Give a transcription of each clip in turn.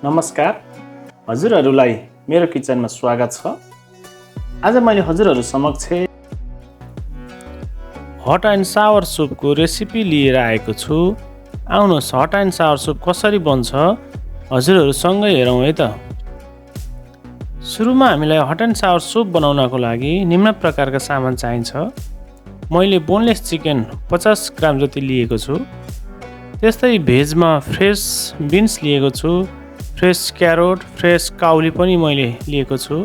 नमस्कार, हजुरहरूलाई मेरो किचनमा स्वागत छ। आज मैले हजुरहरू समक्ष हट एन्ड सावर सुपको रेसिपी लिएर आएको छु। आउनुहोस् हट एन्ड सावर सुप कसरी बन्छ हजुरहरूसँगै हेरौँ है त। सुरुमा हामीलाई हट एन्ड सावर सुप बनाउनको लागि निम्न प्रकारका सामान चाहिन्छ। मैले बोनलेस चिकन 50 ग्राम जति लिएको छु। त्यस्तै भेजमा फ्रेस बिन्स लिएको छु, फ्रेस क्यारोट, फ्रेस काउली पनि मैले लिएको छु।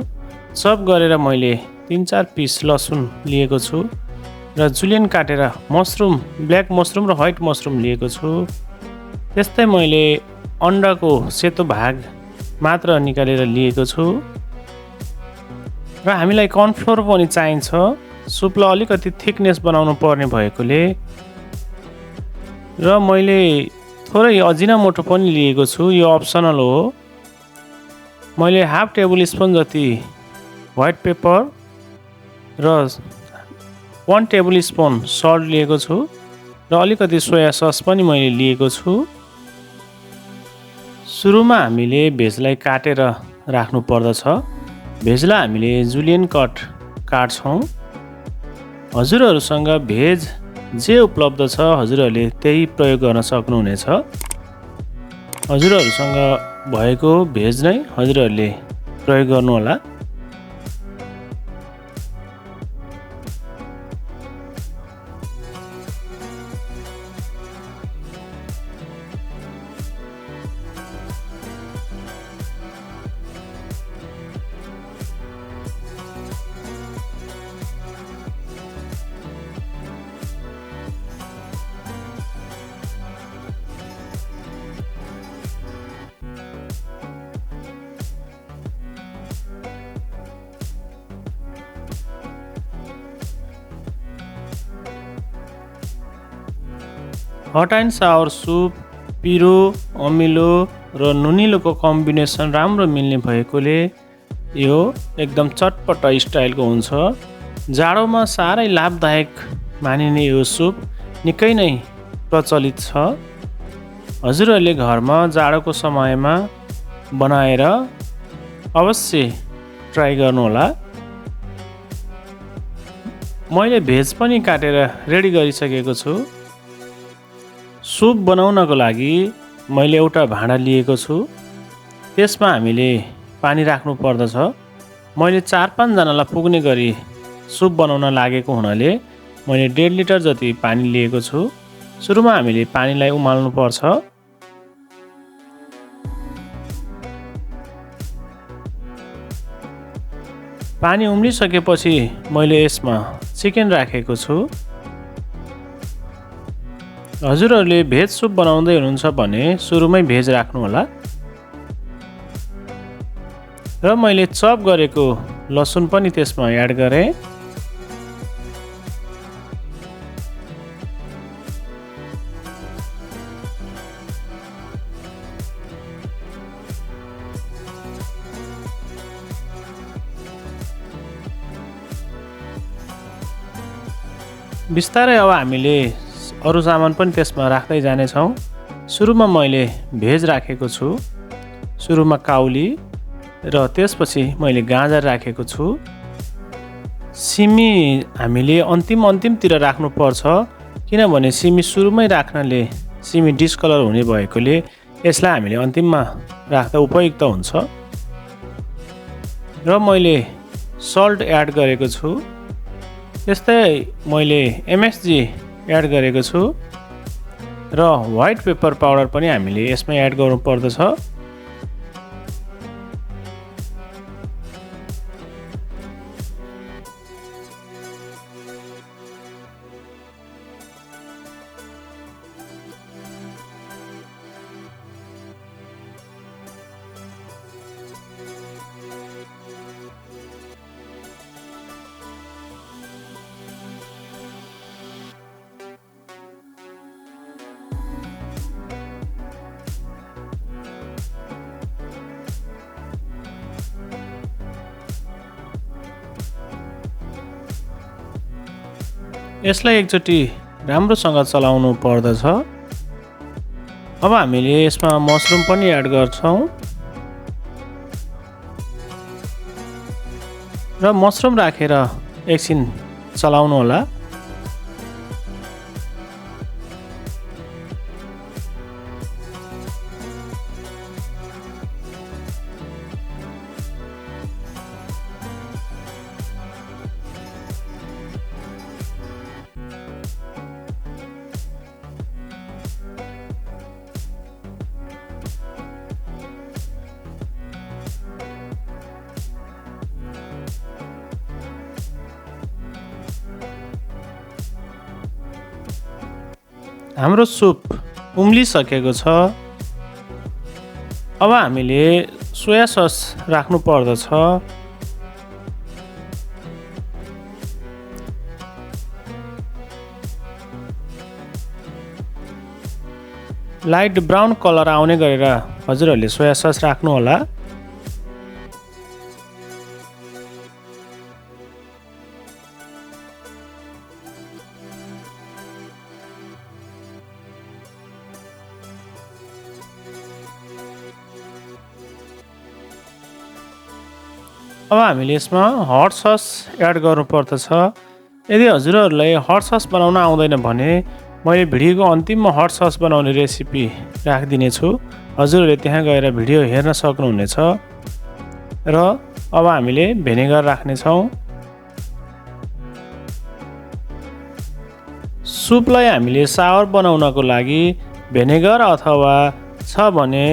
चप गरेर मैले 3-4 पिस लसुन लिएको छु र जुलियन काटेर मसरुम, ब्ल्याक मसरुम र व्हाइट मसरुम लिएको छु। त्यस्तै मैले अन्डाको सेतो भाग मात्र निकालेर लिएको छु र हामीलाई कर्नफ्लोर पनि चाहिन्छ। सुपलाई अलिकति थिकनेस बनाउनु पर्ने भएकोले र मैले थोरै अजिनामोटो पनि लिएको छु, यो अप्सनल हो। मैले हाफ टेबल स्पुन जति व्हाइट पेपर र 1 टेबल स्पुन सल्ट लिएको छु र अलिकति सोया सस पनि मैले लिएको छु। सुरुमा हामीले भेजलाई काटेर राख्नु पर्दछ। भेजलाई हामीले जुलियन कट काट्छौँ। हजुरहरूसँग भेज जे उपलब्ध छ हजुरहरूले त्यही प्रयोग गर्न सक्नुहुनेछ। हजुरहरूसँग भएको भेज नै हजुरहरूले प्रयोग गर्नुहोला। हट एन्ड सावर सुप पिरो, अमिलो र नुनिलोको कम्बिनेसन राम्रो मिल्ने भएकोले यो एकदम चटपट स्टाइलको हुन्छ। जाडोमा साह्रै लाभदायक मानिने यो सुप निकै नै प्रचलित छ। हजुरहरूले घरमा जाडोको समयमा बनाएर अवश्य ट्राई गर्नुहोला। मैले भेज पनि काटेर रेडी गरिसकेको छु। सुप बनाउनको लागि मैले एउटा भाँडा लिएको छु। त्यसमा हामीले पानी राख्नु पर्दछ। मैले 4-5 जनालाई पुग्ने गरी सुप बनाउन लागेको हुनाले मैले 1.5 लिटर जति पानी लिएको छु। सुरुमा हामीले पानीलाई उमाल्नु पर्छ। पानी उम्लिसकेपछि मैले यसमा चिकन राखेको छु। हजुरहरूले भेज सुप बनाउँदै हुनुहुन्छ भने सुरुमै भेज राख्नु होला। र मैले चप गरेको लसुन पनि त्यसमा एड गरेँ। बिस्तारै अब हामीले अरू सामान पनि त्यसमा राख्दै जानेछौँ। सुरुमा मैले भेज राखेको छु, सुरुमा काउली र त्यसपछि मैले गाजर राखेको छु। सिमी हामीले अन्तिमतिर राख्नुपर्छ, किनभने सिमी सुरुमै राख्नाले सिमी डिस्कलर हुने भएकोले यसलाई हामीले अन्तिममा राख्दा उपयुक्त हुन्छ। र मैले सल्ट एड गरेको छु। त्यस्तै मैले एमएसजी एड गरेको छु र व्हाइट पेपर पाउडर पनि हामीले यसमा एड गर्नु पर्दछ। यसलाई एकचोटि राम्रोसँग चलाउनु पर्दछ। अब हामीले यसमा मसरुम पनि एड गर्छौँ। र मसरुम राखेर एकछिन चलाउनु होला। हाम्रो सुप उम्लिसकेको छ। अब हामीले सोया सस राख्नु पर्दछ। लाइट ब्राउन कलर आउने गरेर हजुरहरूले सोया सस राख्नु होला। अब हामीले यसमा हट सस एड गर्नुपर्दछ। यदि हजुरहरूलाई हट सस बनाउन आउँदैन भने मैले भिडियोको अन्तिममा हट सस बनाउने रेसिपी राखिदिनेछु। हजुरहरूले त्यहाँ गएर भिडियो हेर्न सक्नुहुनेछ। र अब हामीले भिनेगर राख्नेछौँ। सुपलाई हामीले सावर बनाउनको लागि भिनेगर अथवा छ भने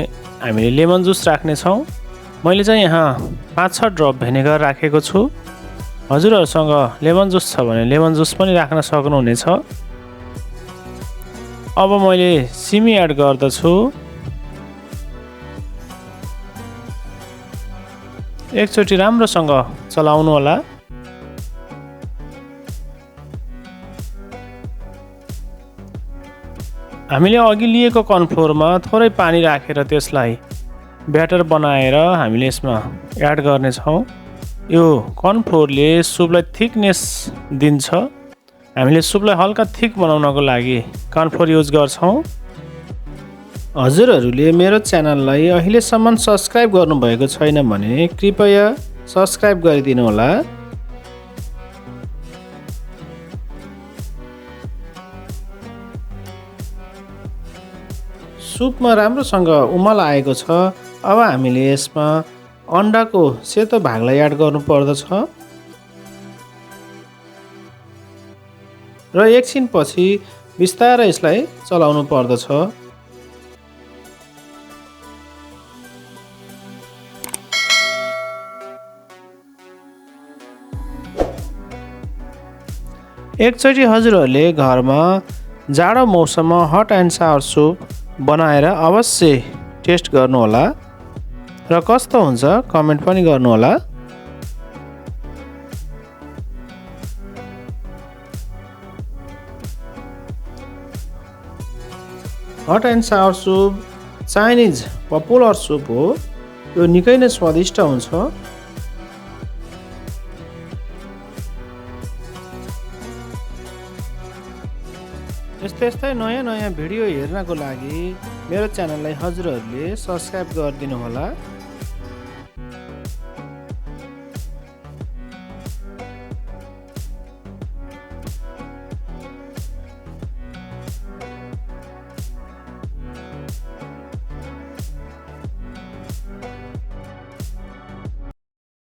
हामीले लेमन जुस राख्नेछौँ। मैले चाहिँ यहाँ 5-6 ड्रप भिनेगर राखेको छु। हजुरहरूसँग लेमन जुस छ भने लेमन जुस पनि राख्न सक्नुहुनेछ। अब मैले सिमी एड गर्दछु। एकचोटि राम्रोसँग चलाउनु होला। हामीले अघि लिएको कर्नफ्लोरमा थोरै पानी राखेर त्यसलाई ब्याटर बनाएर हामीले यसमा एड गर्नेछौँ। यो कर्नफ्लोरले सुपलाई थिकनेस दिन्छ। हामीले सुपलाई हल्का थिक बनाउनको लागि कर्नफ्लोर युज गर्छौँ। हजुरहरूले मेरो च्यानललाई अहिलेसम्म सब्सक्राइब गर्नुभएको छैन भने कृपया सब्सक्राइब गरिदिनु होला। सुपमा राम्रोसँग उमाल आएको छ। अब हामीले यसमा अन्डाको सेतो भागलाई एड गर्नुपर्दछ। र एकछिनपछि बिस्तारै यसलाई चलाउनु पर्दछ। एकचोटि हजुरहरूले घरमा जाडो मौसममा हट एन्ड सावर सुप बनाएर अवश्य टेस्ट गर्नुहोला र कस्तो हुन्छ कमेन्ट पनि गर्नुहोला। Hot and sour soup Chinese popular soup हो। यो निकै नै स्वादिष्ट हुन्छ। यस्तै नयाँ भिडियो हेर्नको लागि मेरो च्यानललाई हजुरहरूले सब्सक्राइब गरिदिनु होला।